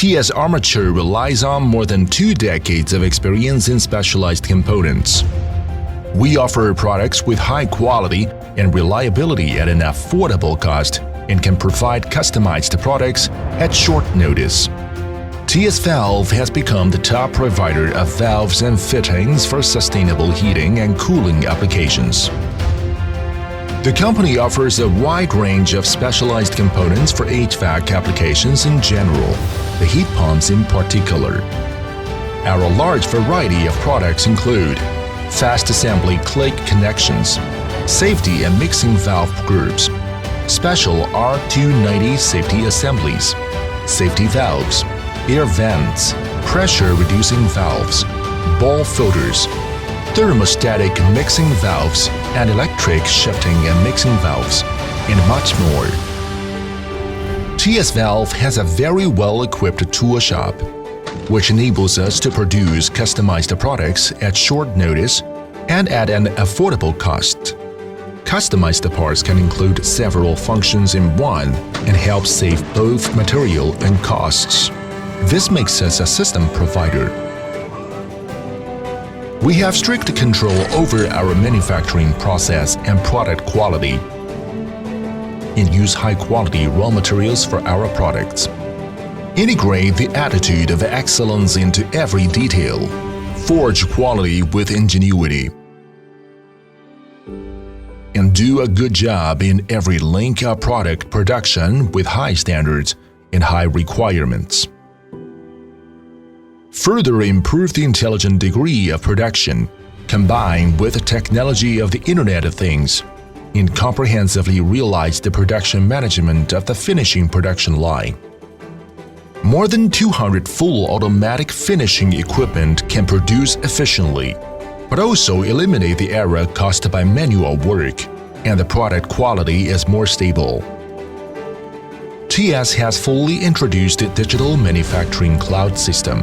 TS Armatur relies on more than 2 decades of experience in specialized components. We offer products with high quality and reliability at an affordable cost and can provide customized products at short notice. TS Valve has become the top provider of valves and fittings for sustainable heating and cooling applications. The company offers a wide range of specialized components for HVAC applications in general, the heat pumps in particular. Our large variety of products include fast assembly click connections, safety and mixing valve groups, special R290 safety assemblies, safety valves, air vents, pressure-reducing valves, ball filters, thermostatic mixing valves, and electric shifting and mixing valves, and much more. TS Valve has a very well-equipped tool shop, which enables us to produce customized products at short notice and at an affordable cost. Customized parts can include several functions in one and help save both material and costs. This makes us a system provider. We have strict control over our manufacturing process and product quality and use high-quality raw materials for our products. Integrate the attitude of excellence into every detail. Forge quality with ingenuity. And do a good job in every link of product production with high standards and high requirements. Further improve the intelligent degree of production, combined with the technology of the Internet of Things, and comprehensively realize the production management of the finishing production line. More than 200 full automatic finishing equipment can produce efficiently, but also eliminate the error caused by manual work, and the product quality is more stable. TS has fully introduced the digital manufacturing cloud system,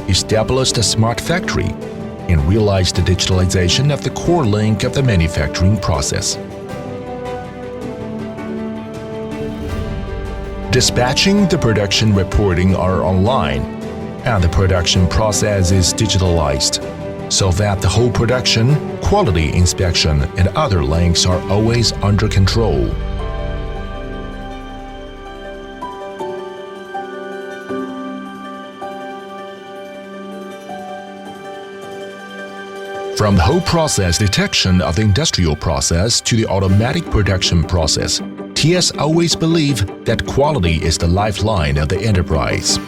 established a smart factory, and realized the digitalization of the core link of the manufacturing process. Dispatching the production reporting are online, and the production process is digitalized, so that the whole production, quality inspection, and other links are always under control. From the whole process detection of the industrial process to the automatic production process, TS always believe that quality is the lifeline of the enterprise.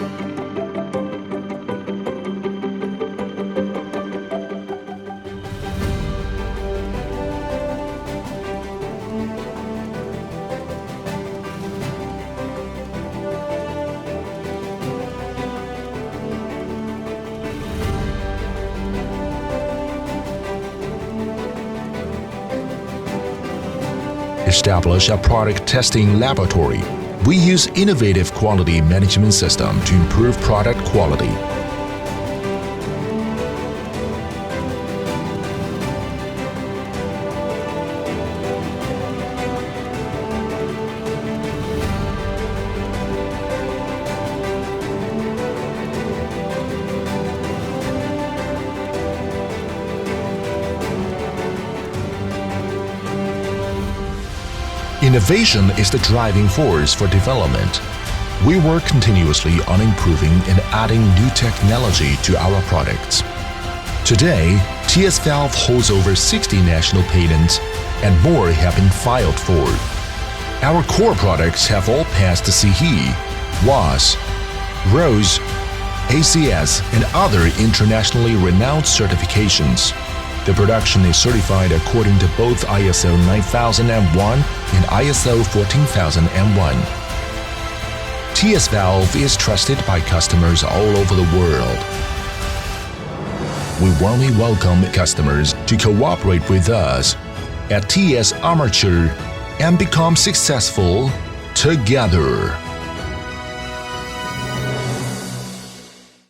Establish a product testing laboratory. We use innovative quality management system to improve product quality. Innovation is the driving force for development. We work continuously on improving and adding new technology to our products. Today, TS Valve holds over 60 national patents and more have been filed for. Our core products have all passed CE, WRAS, RoHs, ACS, and other internationally renowned certifications. The production is certified according to both ISO 9001 and ISO 14001. TS Valve is trusted by customers all over the world. We warmly welcome customers to cooperate with us at TS Armatur and become successful together.